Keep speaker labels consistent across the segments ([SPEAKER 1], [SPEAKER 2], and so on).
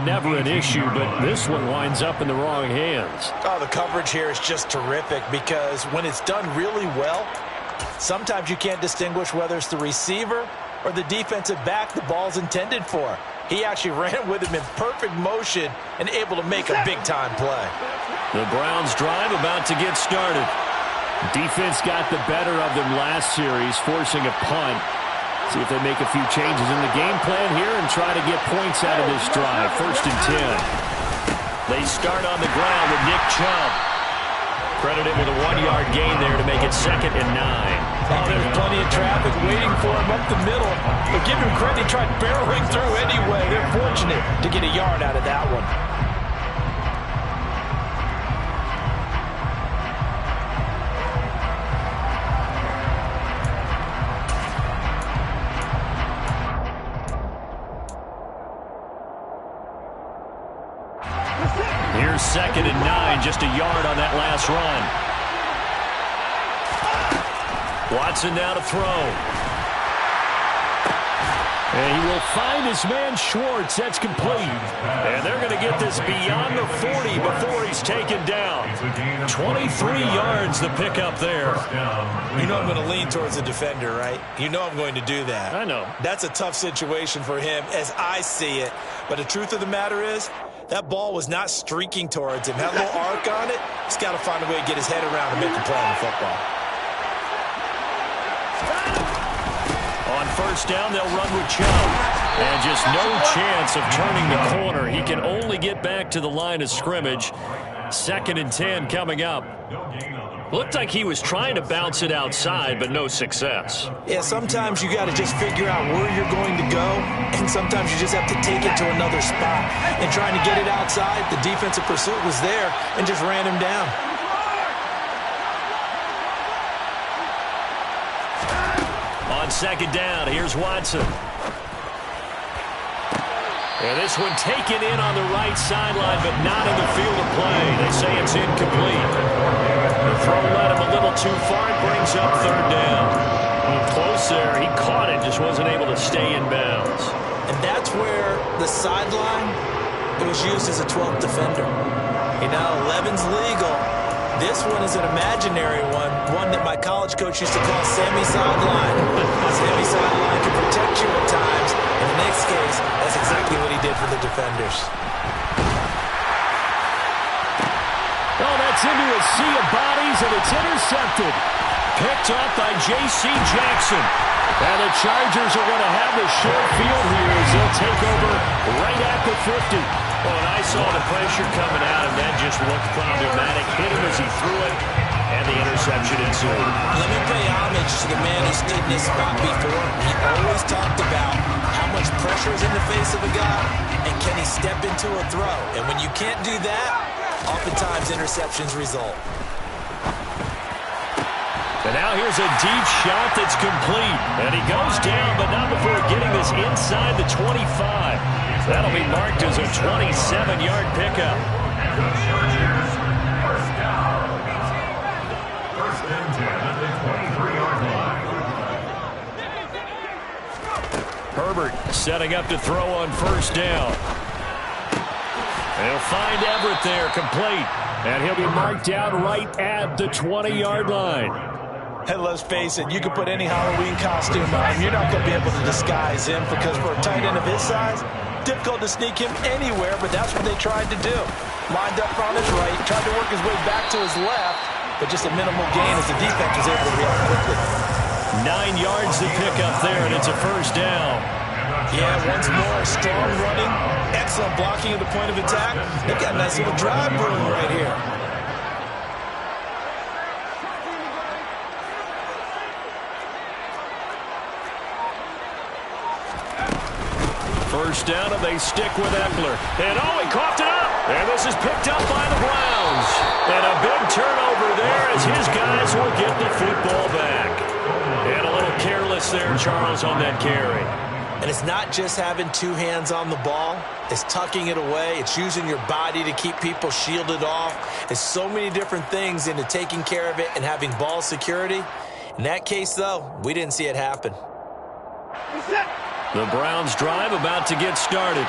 [SPEAKER 1] never an issue, but this one winds up in the wrong hands.
[SPEAKER 2] Oh, the coverage here is just terrific because when it's done really well, sometimes you can't distinguish whether it's the receiver or the defensive back the ball's intended for. He actually ran with him in perfect motion and able to make a big-time play.
[SPEAKER 1] The Browns drive about to get started. Defense got the better of them last series, forcing a punt. See if they make a few changes in the game plan here and try to get points out of this drive. 1st and 10. They start on the ground with Nick Chubb. Credited with a 1-yard gain there to make it 2nd and 9.
[SPEAKER 2] Oh, there's plenty of traffic waiting for him up the middle. But give him credit, he tried barreling through anyway. They're fortunate to get a yard out of that one.
[SPEAKER 1] Here's 2nd and 9, just a yard on that last run. Watson now to throw. And he will find his man Schwartz. That's complete. And they're going to get this beyond the 40 before he's taken down. 23 yards the pickup there.
[SPEAKER 2] You know I'm going to lean towards the defender, right? You know I'm going to do that.
[SPEAKER 1] I know.
[SPEAKER 2] That's a tough situation for him as I see it. But the truth of the matter is, that ball was not streaking towards him. Had a little arc on it. He's got to find a way to get his head around and make a play on the football.
[SPEAKER 1] On 1st down, they'll run with Chubb. And just no chance of turning the corner. He can only get back to the line of scrimmage. 2nd and 10 coming up. Looked like he was trying to bounce it outside, but no success.
[SPEAKER 2] Yeah, sometimes you got to just figure out where you're going to go, and sometimes you just have to take it to another spot. And trying to get it outside, the defensive pursuit was there and just ran him down.
[SPEAKER 1] On 2nd down, here's Watson. And this one taken in on the right sideline, but not in the field of play. They say it's incomplete. The throw led him a little too far. It brings up 3rd down. Close there. He caught it, just wasn't able to stay in bounds.
[SPEAKER 2] And that's where the sideline, it was used as a 12th defender. You know, 11's legal. This one is an imaginary one that my college coach used to call Sammy Sideline. Sammy Sideline can protect you at times. In the next case, that's exactly what he did for the defenders.
[SPEAKER 1] Oh, that's into a sea of bodies, and it's intercepted. Picked up by J.C. Jackson. And the Chargers are going to have the short field here as they'll take over right at the 50. Oh, and I saw the pressure coming out, and that just looked problematic. Hit him as he threw it, and the interception ensued.
[SPEAKER 2] Let me pay homage to the man who stood in this spot before. He always talked about how much pressure is in the face of a guy, and can he step into a throw. And when you can't do that, oftentimes interceptions result.
[SPEAKER 1] And now here's a deep shot that's complete. And he goes down, but not before getting this inside the 25. That'll be marked as a 27-yard pickup.
[SPEAKER 3] First down. First and 10 at the 23-yard line.
[SPEAKER 1] Herbert setting up to throw on 1st down. They'll find Everett there, complete. And he'll be marked down right at the 20-yard line.
[SPEAKER 2] And let's face it, you can put any Halloween costume on him. You're not going to be able to disguise him because for a tight end of his size, difficult to sneak him anywhere, but that's what they tried to do. Lined up on his right, tried to work his way back to his left, but just a minimal gain as the defense was able to react quickly.
[SPEAKER 1] 9 yards to pick up there, and it's a 1st down.
[SPEAKER 2] Yeah, once more, strong running, excellent blocking at the point of attack. They've got a nice little drive brewing right here.
[SPEAKER 1] First down, and they stick with Eckler. And oh, he coughed it up. And this is picked up by the Browns. And a big turnover there as his guys will get the football back. And a little careless there, Charles, on that carry.
[SPEAKER 2] And it's not just having two hands on the ball. It's tucking it away. It's using your body to keep people shielded off. It's so many different things into taking care of it and having ball security. In that case, though, we didn't see it happen.
[SPEAKER 1] The Browns drive about to get started.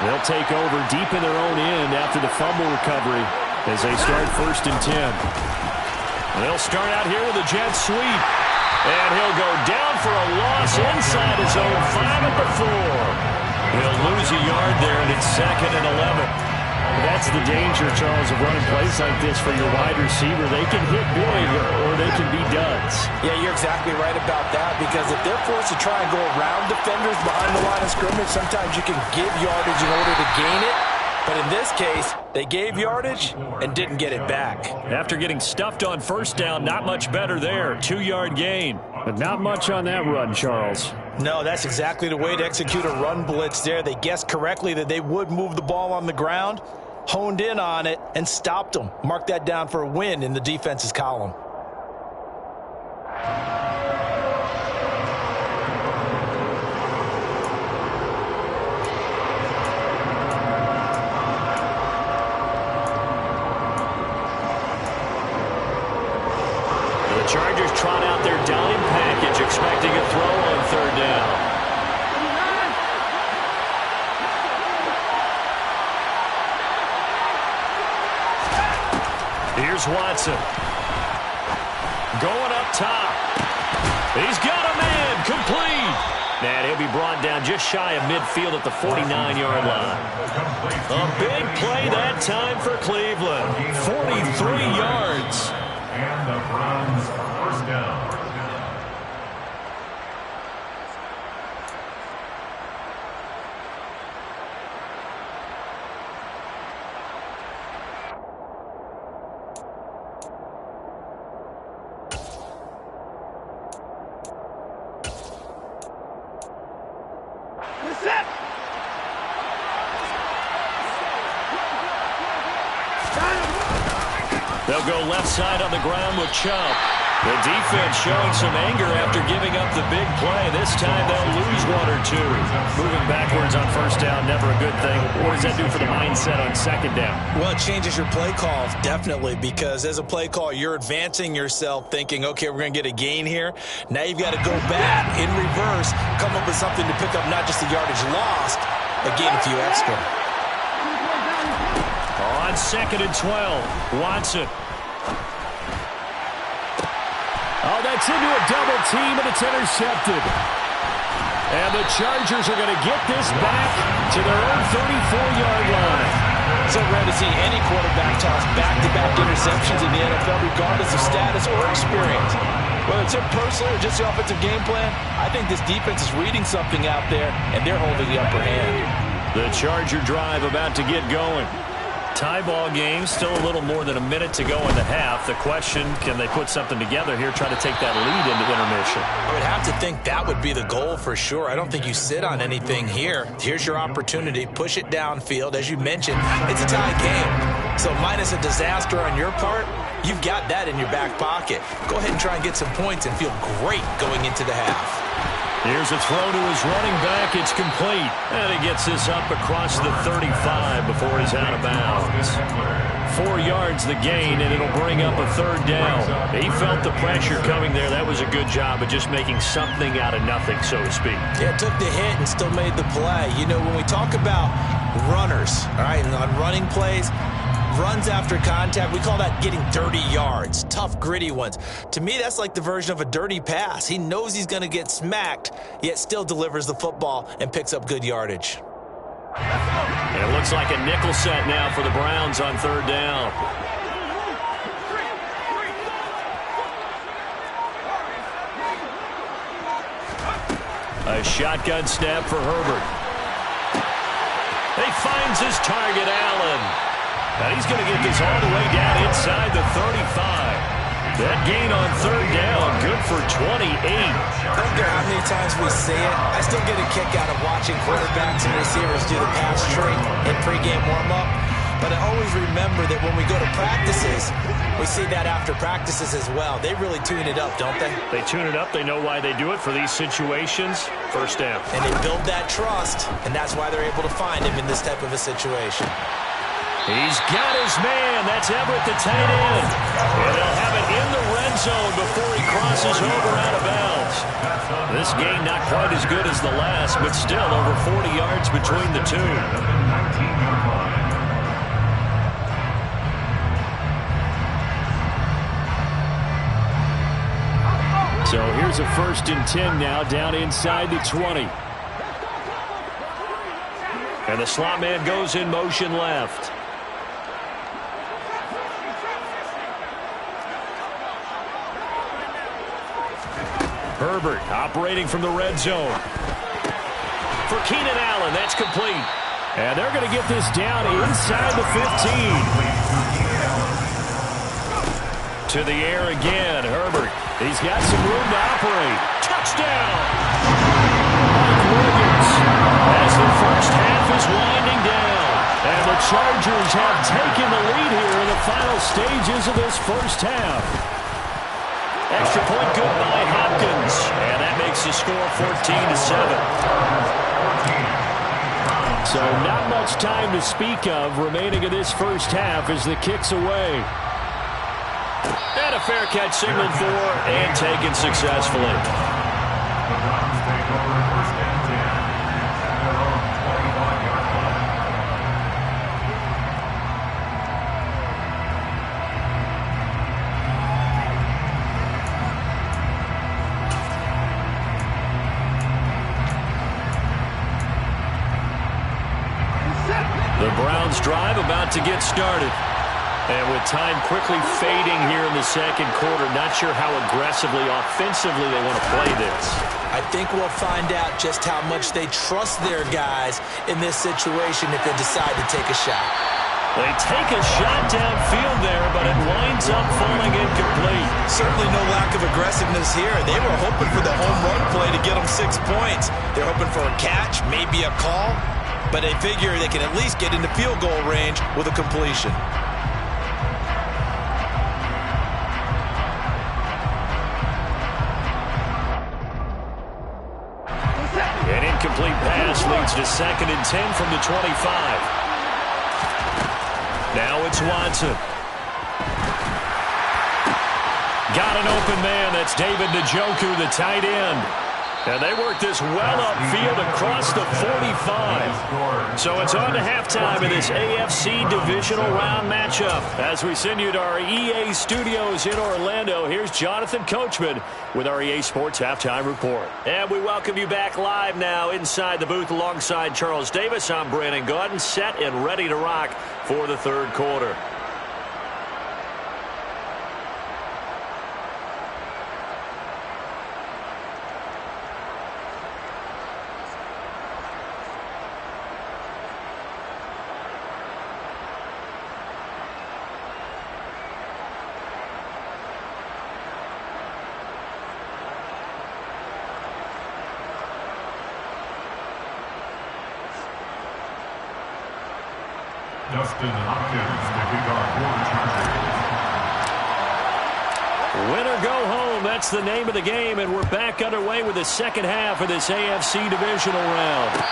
[SPEAKER 1] They'll take over deep in their own end after the fumble recovery as they start 1st and 10. They'll start out here with a jet sweep. And he'll go down for a loss inside his own 5 at the 4. He'll lose a yard there, and it's 2nd and 11. That's the danger, Charles, of running plays like this for your wide receiver. They can hit big or they can be duds.
[SPEAKER 2] Yeah, you're exactly right about that, because if they're forced to try and go around defenders behind the line of scrimmage, sometimes you can give yardage in order to gain it. But in this case, they gave yardage and didn't get it back.
[SPEAKER 1] After getting stuffed on 1st down, not much better there. 2-yard gain. But not much on that run, Charles.
[SPEAKER 2] No, that's exactly the way to execute a run blitz there. They guessed correctly that they would move the ball on the ground, honed in on it, and stopped them. Mark that down for a win in the defense's column.
[SPEAKER 1] The Chargers trot out their dime package, expecting a throw on 3rd down. Here's Watson. Going up top. He's got a man. Complete. And he'll be brought down just shy of midfield at the 49-yard line. A big play that time for Cleveland. 43 yards.
[SPEAKER 3] And the Browns 1st down.
[SPEAKER 1] They'll go left side on the ground with Chubb. The defense showing some anger after giving up the big play. This time they'll lose 1 or 2. Moving backwards on 1st down, never a good thing. What does that do for the mindset on 2nd down?
[SPEAKER 2] Well, it changes your play call, definitely, because as a play call, you're advancing yourself thinking, okay, we're going to get a gain here. Now you've got to go back in reverse, come up with something to pick up not just the yardage lost, but gain a few extra.
[SPEAKER 1] On 2nd and 12, Watson. Oh, that's into a double team, and it's intercepted. And the Chargers are going to get this back to their own 34-yard line.
[SPEAKER 2] So rare to see any quarterback toss back-to-back interceptions in the NFL, regardless of status or experience. Whether it's him personally or just the offensive game plan, I think this defense is reading something out there, and they're holding the upper hand.
[SPEAKER 1] The Charger drive about to get going. Tie ball game, still a little more than a minute to go in the half. The question, can they put something together here, try to take that lead into intermission?
[SPEAKER 2] I would have to think that would be the goal for sure. I don't think you sit on anything here. Here's your opportunity. Push it downfield. As you mentioned, it's a tie game. So minus a disaster on your part, you've got that in your back pocket. Go ahead and try and get some points and feel great going into the half.
[SPEAKER 1] Here's a throw to his running back. It's complete. And he gets this up across the 35 before he's out of bounds. 4 yards the gain, and it'll bring up a 3rd down. He felt the pressure coming there. That was a good job of just making something out of nothing, so to speak.
[SPEAKER 2] Yeah, took the hit and still made the play. You know, when we talk about runners, all right, and on running plays, runs after contact, we call that getting dirty yards, tough, gritty ones. To me, that's like the version of a dirty pass. He knows he's going to get smacked, yet still delivers the football and picks up good yardage.
[SPEAKER 1] It looks like a nickel set now for the Browns on 3rd down. A shotgun snap for Herbert. He finds his target, Allen. And he's going to get this all the way down inside the 35. That gain on 3rd down, good for 28.
[SPEAKER 2] I don't care how many times we say it, I still get a kick out of watching quarterbacks and receivers do the pass tree in pregame warm-up. But I always remember that when we go to practices, we see that after practices as well. They really tune it up, don't they?
[SPEAKER 1] They tune it up. They know why they do it for these situations. 1st down.
[SPEAKER 2] And they build that trust, and that's why they're able to find him in this type of a situation.
[SPEAKER 1] He's got his man. That's Everett, the tight end. And they'll have it in the red zone before he crosses over out of bounds. This game not quite as good as the last, but still over 40 yards between the two. So here's a 1st and 10 now, down inside the 20. And the slot man goes in motion left. Herbert operating from the red zone. For Keenan Allen, that's complete. And they're going to get this down inside the 15. To the air again, Herbert. He's got some room to operate. Touchdown! Mike Williams as the first half is winding down. And the Chargers have taken the lead here in the final stages of this first half. Extra point good by Hopkins. And that makes the score 14-7. So not much time to speak of remaining in this first half as the kick's away. And a fair catch signaled for and taken successfully.
[SPEAKER 3] The Browns take over 1st and 10 at their own 25-yard line.
[SPEAKER 1] The Browns drive about to get started. And with time quickly fading here in the second quarter, not sure how aggressively, offensively they want to play this.
[SPEAKER 2] I think we'll find out just how much they trust their guys in this situation if they decide to take a shot.
[SPEAKER 1] They take a shot downfield there, but it winds up falling incomplete.
[SPEAKER 2] Certainly no lack of aggressiveness here. They were hoping for the home run play to get them 6 points. They're hoping for a catch, maybe a call, but they figure they can at least get into field goal range with a completion.
[SPEAKER 1] An incomplete pass leads to 2nd and 10 from the 25. Now it's Watson. Got an open man. That's David Njoku, the tight end. And they work this well upfield across the 45. So it's on to halftime in this AFC divisional round matchup. As we send you to our EA studios in Orlando, here's Jonathan Coachman with our EA Sports Halftime Report. And we welcome you back live now inside the booth alongside Charles Davis. I'm Brandon Gaudin, set and ready to rock for the third quarter.
[SPEAKER 3] Dustin Hopkins to kick off for the Chargers.
[SPEAKER 1] Win or go home, that's the name of the game, and we're back underway with the second half of this AFC divisional round.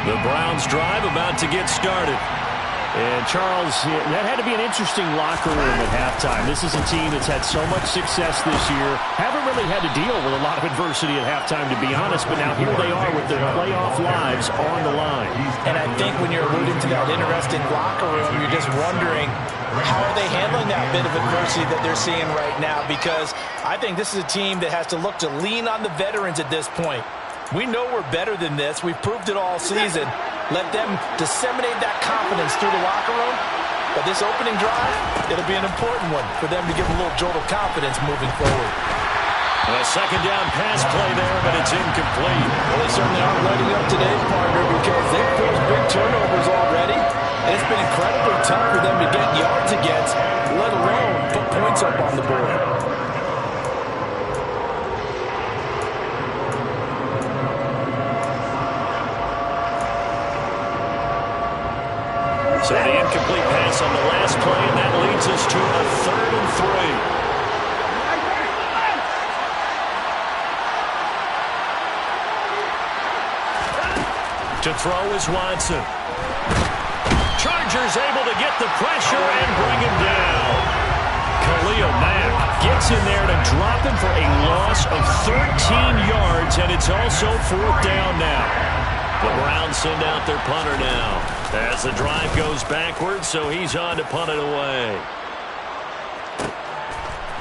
[SPEAKER 1] The Browns drive about to get started. And Charles, that had to be an interesting locker room at halftime. This is a team that's had so much success this year. Haven't really had to deal with a lot of adversity at halftime, to be honest. But now here they are with their playoff lives on the line.
[SPEAKER 2] And I think when you're alluding to that interesting locker room, you're just wondering, how are they handling that bit of adversity that they're seeing right now? Because I think this is a team that has to look to lean on the veterans at this point. We know we're better than this. We've proved it all season. Let them disseminate that confidence through the locker room. But this opening drive, it'll be an important one for them to give a little jolt of confidence moving forward.
[SPEAKER 1] A second down pass play there, but it's incomplete.
[SPEAKER 2] Well, they certainly aren't letting up today, partner, because they've forced big turnovers already. And it's been incredibly tough for them to get yards against, let alone put points up on the board.
[SPEAKER 1] So the incomplete pass on the last play, and that leads us to a 3rd throw is Watson. Chargers able to get the pressure and bring him down. Khalil Mack gets in there to drop him for a loss of 13 yards, and it's also 4th down now. The Browns send out their punter now as the drive goes backwards, so he's on to punt it away.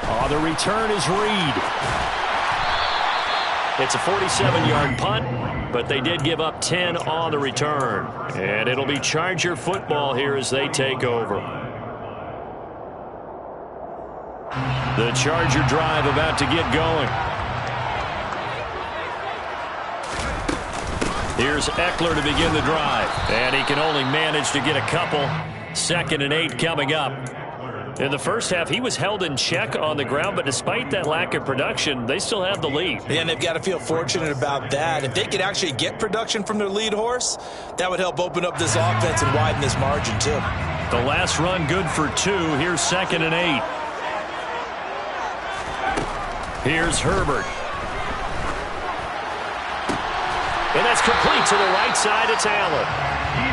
[SPEAKER 1] Oh, the return is Reed. It's a 47-yard punt, but they did give up 10 on the return. And it'll be Charger football here as they take over. The Charger drive about to get going. Here's Eckler to begin the drive. And he can only manage to get a couple. 2nd and 8 coming up. In the first half, he was held in check on the ground, but despite that lack of production, they still have the lead.
[SPEAKER 2] Yeah, and they've got to feel fortunate about that. If they could actually get production from their lead horse, that would help open up this offense and widen this margin, too.
[SPEAKER 1] The last run good for 2. Here's 2nd and 8. Here's Herbert. And that's complete to the right side. It's Allen.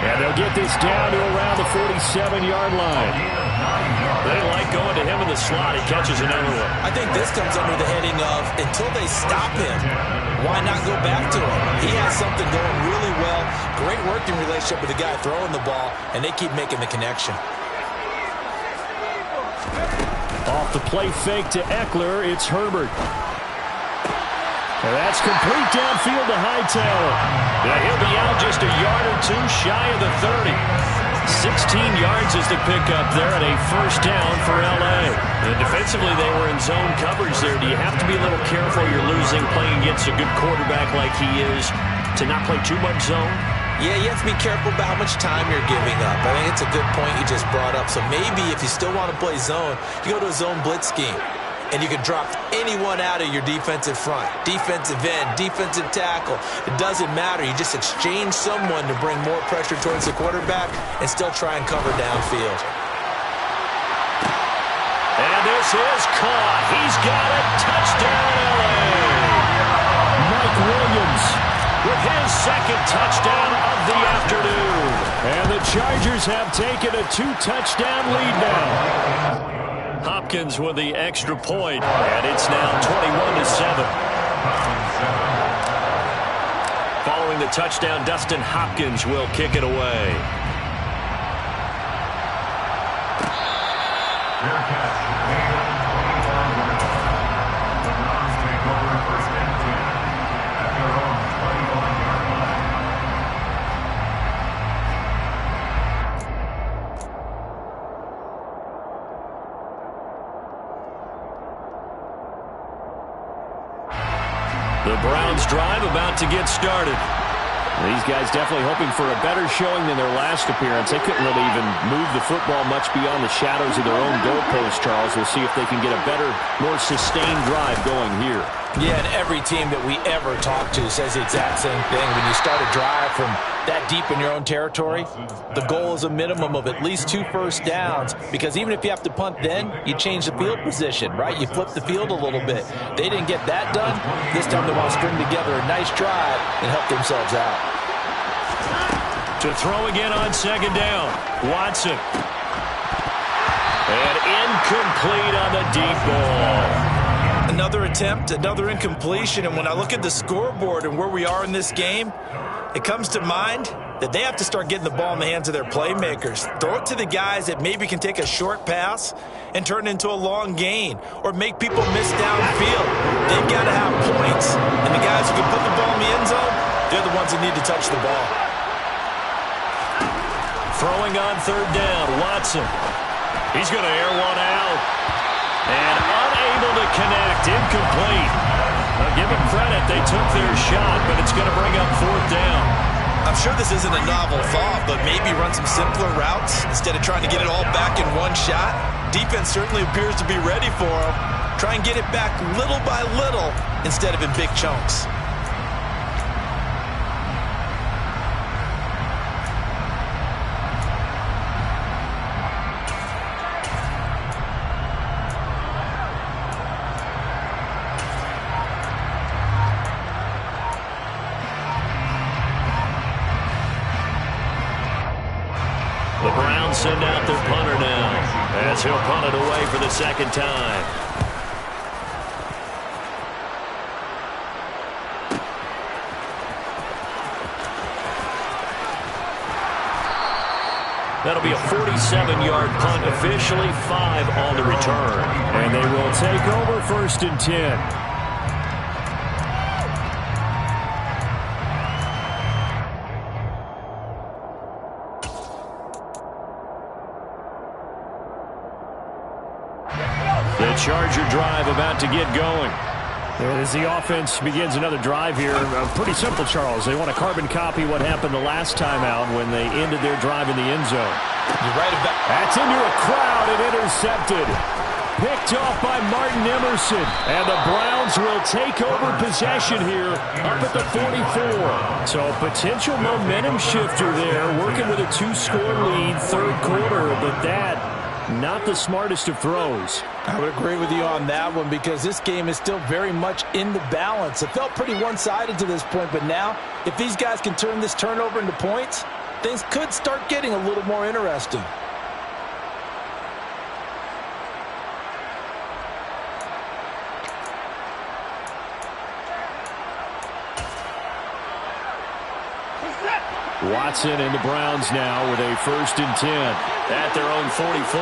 [SPEAKER 1] And they'll get this down to around the 47-yard line. They like going to him in the slot. He catches another one.
[SPEAKER 2] I think this comes under the heading of until they stop him, why not go back to him? He has something going really well. Great working relationship with the guy throwing the ball, and they keep making the connection.
[SPEAKER 1] Off the play fake to Eckler, it's Herbert. And that's complete downfield to Hightower. Yeah, he'll be out just a yard or 2 shy of the 30. 16 yards is the pickup there at a 1st down for L.A. And defensively, they were in zone coverage there. Do you have to be a little careful you're losing playing against a good quarterback like he is to not play too much zone?
[SPEAKER 2] Yeah, you have to be careful about how much time you're giving up. I think it's a good point you just brought up. So maybe if you still want to play zone, you go to a zone blitz scheme. And you can drop anyone out of your defensive front. Defensive end, defensive tackle. It doesn't matter. You just exchange someone to bring more pressure towards the quarterback and still try and cover downfield.
[SPEAKER 1] And this is caught. He's got it. Touchdown, L.A. Mike Williams with his 2nd touchdown of the afternoon. And the Chargers have taken a 2-touchdown lead now. Hopkins with the extra point, and it's now 21-7. Following the touchdown, Dustin Hopkins will kick it away.
[SPEAKER 3] Fair catch. The Browns take over 1st and 10 at their own 21-yard line.
[SPEAKER 1] The Browns drive about to get started. These guys definitely hoping for a better showing than their last appearance. They couldn't really even move the football much beyond the shadows of their own goalpost, Charles. We'll see if they can get a better, more sustained drive going here.
[SPEAKER 2] Yeah, and every team that we ever talk to says the exact same thing. When you start a drive from that deep in your own territory, the goal is a minimum of at least 2 first downs, because even if you have to punt then, you change the field position, right? You flip the field a little bit. They didn't get that done. This time they want to string together a nice drive and help themselves out.
[SPEAKER 1] To throw again on 2nd down, Watson. And incomplete on the deep ball.
[SPEAKER 2] Another attempt, another incompletion, and when I look at the scoreboard and where we are in this game, it comes to mind that they have to start getting the ball in the hands of their playmakers. Throw it to the guys that maybe can take a short pass and turn it into a long gain or make people miss downfield. They've got to have points, and the guys who can put the ball in the end zone, they're the ones that need to touch the ball.
[SPEAKER 1] Throwing on 3rd down, Watson. He's going to air one out. And unable to connect, incomplete. Now give them credit, they took their shot, but it's going to bring up 4th down.
[SPEAKER 2] I'm sure this isn't a novel thought, but maybe run some simpler routes instead of trying to get it all back in one shot. Defense certainly appears to be ready for them. Try and get it back little by little instead of in big chunks.
[SPEAKER 1] send out their punter now, as he'll punt it away for the second time. That'll be a 47-yard punt, officially 5 on the return.
[SPEAKER 4] And they will take over 1st and 10.
[SPEAKER 1] The Charger drive about to get going.
[SPEAKER 4] As the offense begins another drive here, pretty simple, Charles. They want to carbon copy what happened the last time out when they ended their drive in the end zone.
[SPEAKER 2] You're right about
[SPEAKER 4] that's into a crowd and intercepted. Picked off by Martin Emerson. And the Browns will take over possession here up at the 44. So potential momentum shifter there, working with a 2-score lead, 3rd quarter, but that not the smartest of throws.
[SPEAKER 2] I would agree with you on that one because this game is still very much in the balance. It felt pretty one-sided to this point, but now if these guys can turn this turnover into points, things could start getting a little more interesting.
[SPEAKER 4] Watson and the Browns now with a 1st and 10
[SPEAKER 1] at their own 44.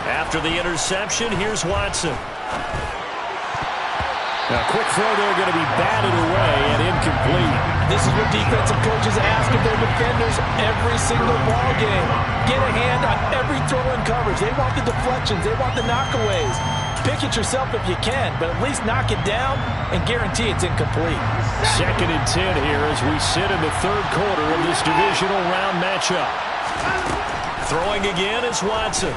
[SPEAKER 1] After the interception, here's Watson.
[SPEAKER 4] A quick throw there, going to be batted away and incomplete.
[SPEAKER 2] This is what defensive coaches ask of their defenders every single ball game. Get a hand on every throw in coverage. They want the deflections. They want the knockaways. Pick it yourself if you can, but at least knock it down and guarantee it's incomplete.
[SPEAKER 4] 2nd and 10 here as we sit in the 3rd quarter of this divisional round matchup.
[SPEAKER 1] Throwing again is Watson.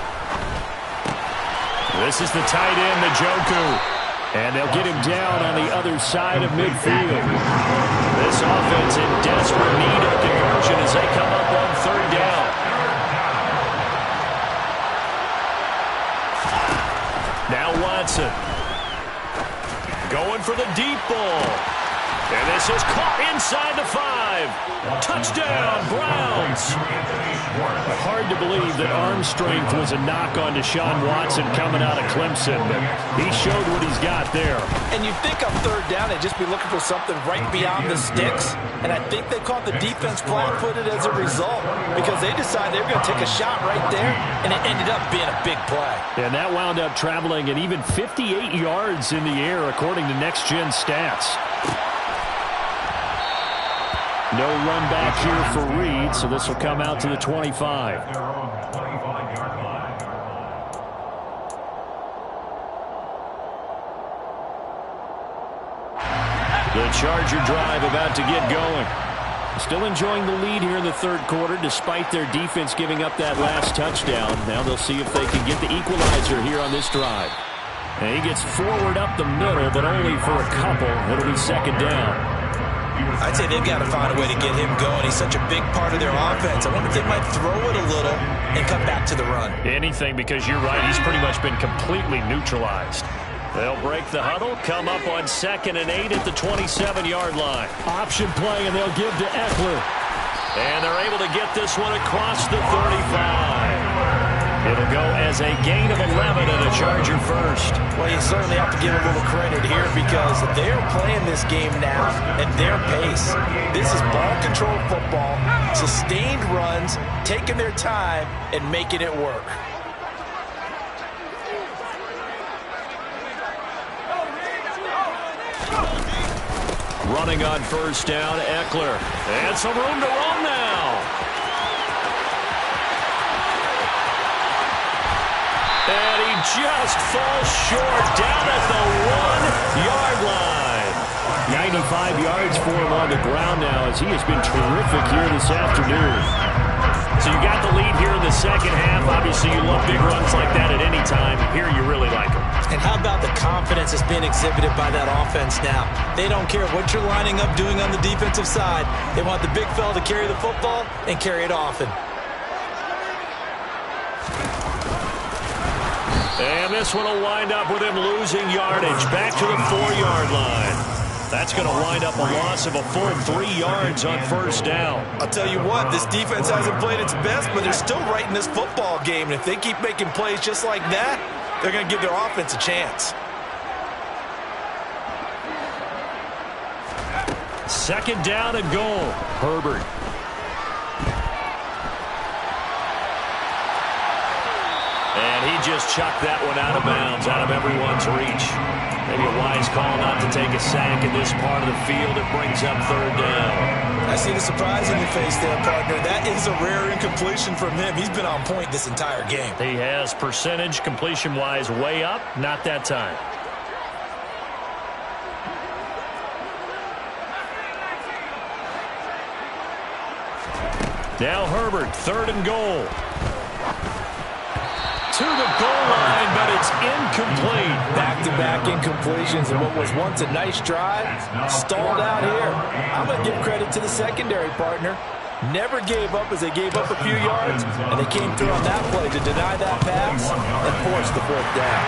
[SPEAKER 1] This is the tight end, Njoku.
[SPEAKER 4] And they'll get him down on the other side of midfield.
[SPEAKER 1] This offense in desperate need of conversion as they come up on 3rd down. Now Watson. Going for the deep ball. And this is caught inside the 5. Touchdown, Browns.
[SPEAKER 4] Hard to believe that arm strength was a knock on Deshaun Watson coming out of Clemson, but he showed what he's got there.
[SPEAKER 2] And you think on 3rd down, they'd just be looking for something right beyond the sticks. And I think they caught the defense flat-footed as a result because they decided they were going to take a shot right there, and it ended up being a big play.
[SPEAKER 4] And that wound up traveling at even 58 yards in the air, according to Next Gen Stats. No run back here for Reed, so this will come out to the 25.
[SPEAKER 1] The Charger drive about to get going.
[SPEAKER 4] Still enjoying the lead here in the 3rd quarter, despite their defense giving up that last touchdown. Now they'll see if they can get the equalizer here on this drive. And he gets forward up the middle, but only for a couple. It'll be 2nd down.
[SPEAKER 2] I'd say they've got to find a way to get him going. He's such a big part of their offense. I wonder if they might throw it a little and come back to the run.
[SPEAKER 4] Anything, because you're right. He's pretty much been completely neutralized.
[SPEAKER 1] They'll break the huddle, come up on 2nd and 8 at the 27-yard line.
[SPEAKER 4] Option play, and they'll give to Eckler.
[SPEAKER 1] And they're able to get this one across the 35. It'll go as a gain of 11 and a Charger 1st.
[SPEAKER 2] Well, you certainly have to give a little credit here because they're playing this game now at their pace. This is ball control football, sustained runs, taking their time and making it work.
[SPEAKER 1] Running on 1st down, Eckler. And some room to run now. And he just falls short down at the 1-yard line.
[SPEAKER 4] 95 yards for him on the ground now as he has been terrific here this afternoon.
[SPEAKER 1] So you got the lead here in the 2nd half. Obviously, you love big runs like that at any time. Here you really like them.
[SPEAKER 2] And how about the confidence that's being exhibited by that offense now? They don't care what you're lining up doing on the defensive side. They want the big fella to carry the football and carry it often.
[SPEAKER 4] And this one will wind up with him losing yardage back to the 4-yard line. That's going to wind up a loss of a full 3 yards on first down.
[SPEAKER 2] I'll tell you what, this defense hasn't played its best, but they're still right in this football game. And if they keep making plays just like that, they're going to give their offense a chance.
[SPEAKER 4] Second down and goal. Herbert. And he just chucked that one out of bounds, out of everyone's reach. Maybe a wise call not to take a sack in this part of the field. It brings up third down.
[SPEAKER 2] I see the surprise in your face there, partner. That is a rare incompletion from him. He's been on point this entire game.
[SPEAKER 4] He has percentage completion-wise way up. Not that time. Now Herbert, third and goal. To the goal line, but it's incomplete.
[SPEAKER 2] Back-to-back incompletions, and what was once a nice drive stalled out here. I'm going to give credit to the secondary, partner. Never gave up as they gave up a few yards, and they came through on that play to deny that pass and force the fourth down.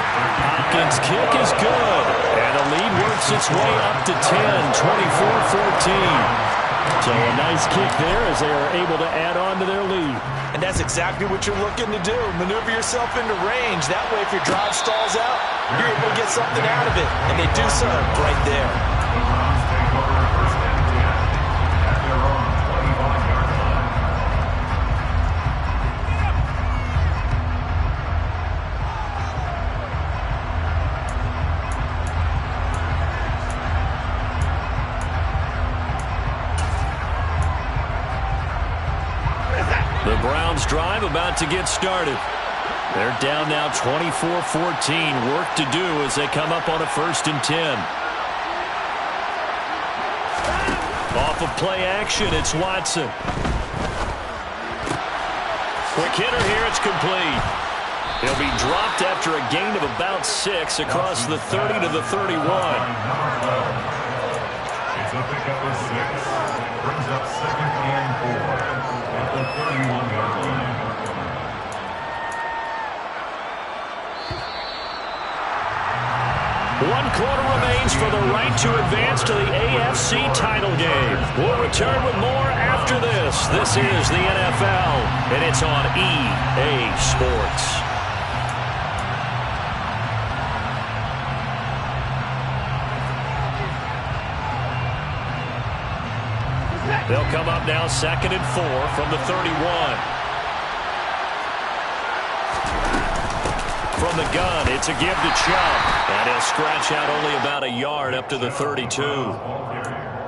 [SPEAKER 4] Hopkins' kick is good, and the lead works its way up to 10, 24-14. So a nice kick there as they are able to add on to their lead.
[SPEAKER 2] And that's exactly what you're looking to do. Maneuver yourself into range. That way, if your drive stalls out, you're able to get something out of it. And they do so right there.
[SPEAKER 3] The Browns take over first and 10 at their own 25-yard line.
[SPEAKER 4] The Browns drive about to get started. They're down now 24-14. Work to do as they come up on a first and 10. Off of play action, it's Watson. Quick hitter here, it's complete. He'll be dropped after a gain of about 6 across the 30 to the 31.
[SPEAKER 3] It's a pickup of 6. Brings up second and 4 at the 31-yard line.
[SPEAKER 4] One quarter remains for the right to advance to the AFC title game. We'll return with more after this. This is the NFL, and it's on EA Sports. They'll come up now second and 4 from the 31. From the gun, it's a give to Chubb. And he'll scratch out only about a yard up to the 32.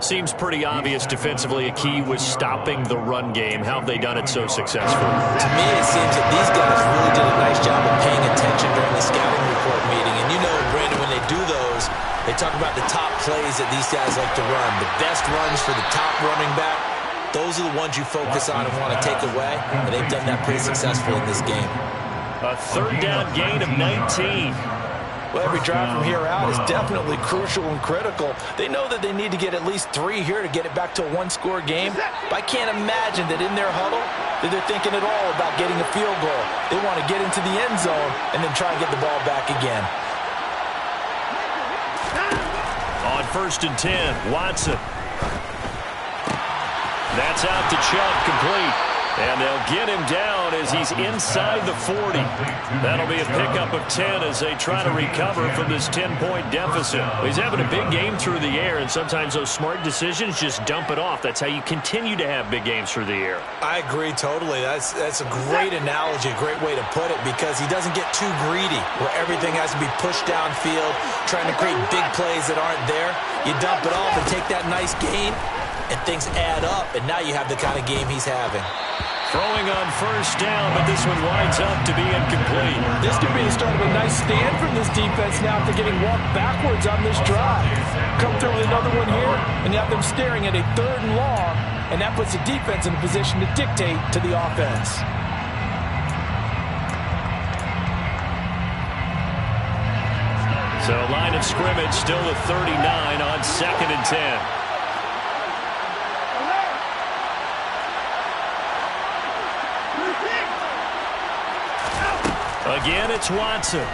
[SPEAKER 4] Seems pretty obvious defensively a key was stopping the run game. How have they done it so successfully?
[SPEAKER 2] To me, it seems that these guys really did a nice job of paying attention during the scouting report meeting. And you know, Brandon, when they do those, they talk about the top plays that these guys like to run. The best runs for the top running back. Those are the ones you focus on and want to take away. And they've done that pretty successfully in this game.
[SPEAKER 4] A third down gain of 19.
[SPEAKER 2] Well, every drive from here out is definitely crucial and critical. They know that they need to get at least 3 here to get it back to a one-score game. But I can't imagine that in their huddle that they're thinking at all about getting a field goal. They want to get into the end zone and then try and get the ball back again.
[SPEAKER 4] On first and 10, Watson. That's out to Chubb, complete. And they'll get him down as he's inside the 40. That'll be a pickup of 10 as they try to recover from this 10-point deficit. He's having a big game through the air, and sometimes those smart decisions just dump it off. That's how you continue to have big games through the air.
[SPEAKER 2] I agree totally. That's a great analogy, a great way to put it, because he doesn't get too greedy where everything has to be pushed downfield, trying to create big plays that aren't there. You dump it off and take that nice gain, and things add up, and now you have the kind of game he's having.
[SPEAKER 4] Throwing on first down, but this one winds up to be incomplete.
[SPEAKER 2] This could be the start of a nice stand from this defense now after getting walked backwards on this drive. Come through with another one here, and you have them staring at a third and long, and that puts the defense in a position to dictate to the offense.
[SPEAKER 4] So line of scrimmage still the 39 on second and 10. Again, it's Watson.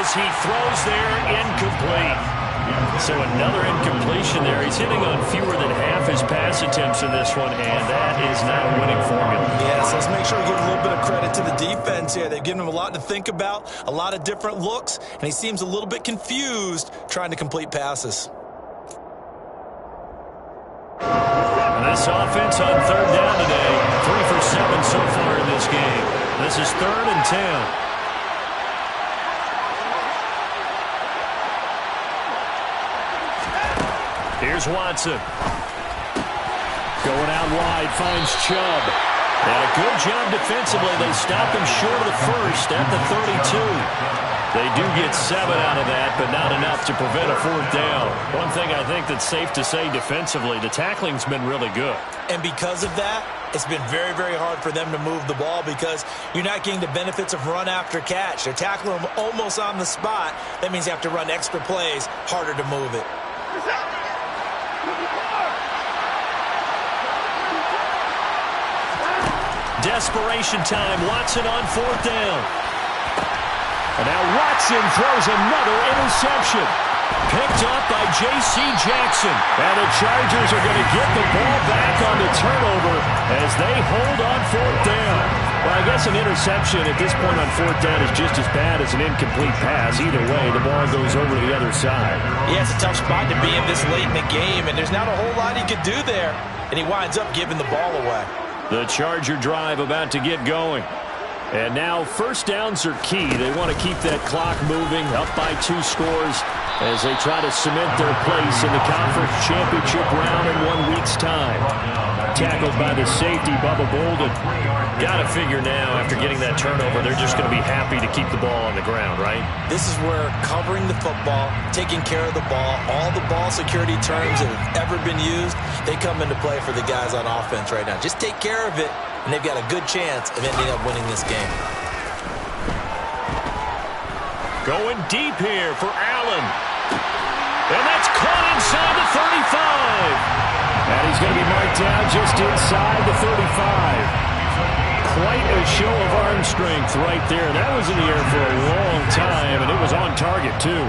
[SPEAKER 4] as he throws there, incomplete. So another incompletion there. He's hitting on fewer than half his pass attempts in this one, and that is not a winning formula.
[SPEAKER 2] Yes, let's make sure we give a little bit of credit to the defense here. They've given him a lot to think about, a lot of different looks, and he seems a little bit confused trying to complete passes.
[SPEAKER 4] And this offense on third down today, 3 for 7 so far in this game. This is 3rd and 10. Here's Watson. Going out wide, finds Chubb. And a good job defensively. They stop him short of the first at the 32. They do get 7 out of that, but not enough to prevent a 4th down. One thing I think that's safe to say defensively, the tackling's been really good.
[SPEAKER 2] And because of that, it's been very, very hard for them to move the ball because you're not getting the benefits of run after catch. They're tackling them almost on the spot. That means you have to run extra plays, harder to move it.
[SPEAKER 4] Desperation time. Watson on 4th down. And now Watson throws another interception. Picked up by J.C. Jackson. And the Chargers are going to get the ball back on the turnover as they hold on 4th down. Well, I guess an interception at this point on 4th down is just as bad as an incomplete pass. Either way, the ball goes over to the other side.
[SPEAKER 2] Yeah, it's a tough spot to be in this late in the game, and there's not a whole lot he could do there. And he winds up giving the ball away.
[SPEAKER 4] The Charger drive about to get going. And now first downs are key. They want to keep that clock moving, up by 2 scores as they try to cement their place in the conference championship round in 1 week's time. Tackled by the safety, Bubba Bolden. Got to figure now, after getting that turnover, they're just going to be happy to keep the ball on the ground, right?
[SPEAKER 2] This is where covering the football, taking care of the ball, all the ball security terms that have ever been used, they come into play for the guys on offense right now. Just take care of it, and they've got a good chance of ending up winning this game.
[SPEAKER 4] Going deep here for Allen. And that's caught inside the 35. And he's going to be marked down just inside the 35. Quite a show of arm strength right there. That was in the air for a long time, and it was on target, too.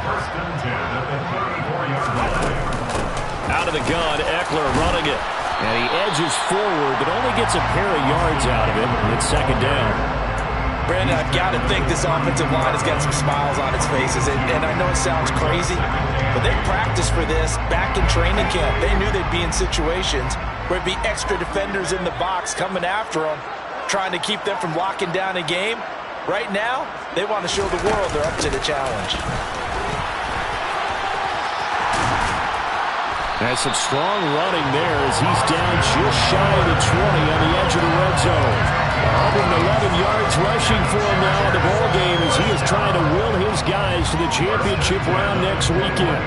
[SPEAKER 3] First and 10 at the 34-yard line.
[SPEAKER 4] Out of the gun, Eckler running it. And he edges forward, but only gets a pair of yards out of it. It's 2nd down.
[SPEAKER 2] Brandon, I've got to think this offensive line has got some smiles on its faces. And I know it sounds crazy, but they practiced for this back in training camp. They knew they'd be in situations where it'd be extra defenders in the box coming after them, trying to keep them from locking down a game. Right now, they want to show the world they're up to the challenge.
[SPEAKER 4] That's some strong running there as he's down just shy of the 20 on the edge of the red zone. 111 yards rushing for him now in the ball game as he is trying to will his guys to the championship round next weekend.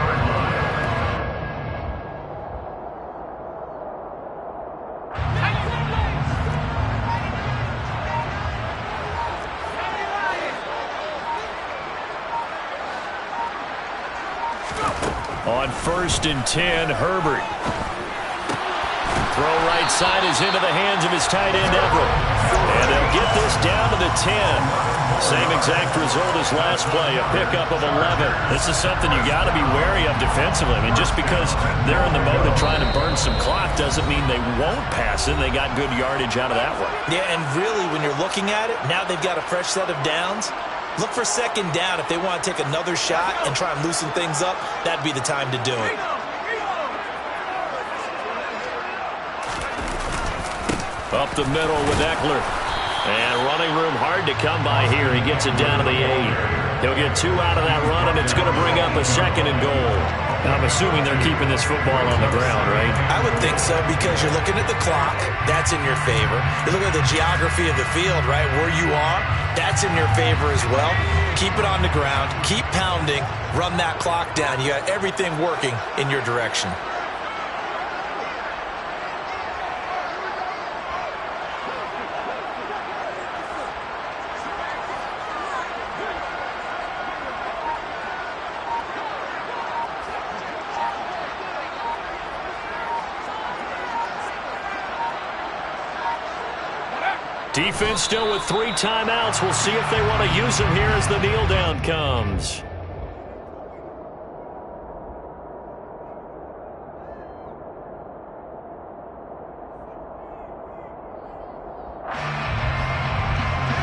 [SPEAKER 4] On 1st and 10, Herbert. Throw right side is into the hands of his tight end, Everett. And they'll get this down to the 10. Same exact result as last play, a pickup of 11. This is something you got to be wary of defensively. I mean, just because they're in the mode of trying to burn some clock doesn't mean they won't pass it. They got good yardage out of that one.
[SPEAKER 2] Yeah, and really, when you're looking at it, now they've got a fresh set of downs. Look for 2nd down if they want to take another shot and try and loosen things up. That'd be the time to do it.
[SPEAKER 4] Up the middle with Eckler. And running room hard to come by here. He gets it down to the 8. He'll get 2 out of that run, and it's going to bring up a 2nd and goal. Now, I'm assuming they're keeping this football on the ground, right?
[SPEAKER 2] I would think so because you're looking at the clock. That's in your favor. You're looking at the geography of the field, right? Where you are, that's in your favor as well. Keep it on the ground. Keep pounding. Run that clock down. You got everything working in your direction.
[SPEAKER 4] Defense still with 3 timeouts. We'll see if they want to use them here as the kneel down comes.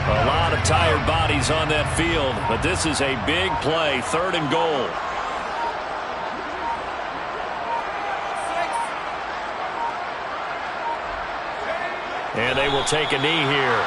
[SPEAKER 4] A lot of tired bodies on that field, but this is a big play, 3rd and goal. And they will take a knee here.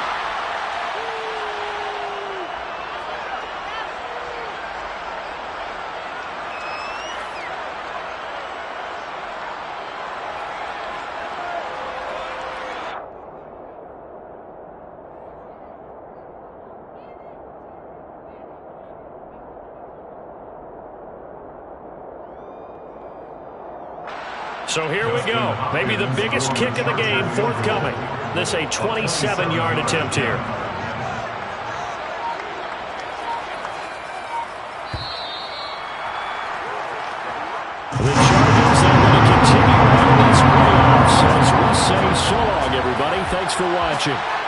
[SPEAKER 4] So here we go. Maybe the biggest kick of the game forthcoming. This a 27-yard attempt here. The Chargers are going to continue on in these playoffs as we say so long, everybody. Thanks for watching.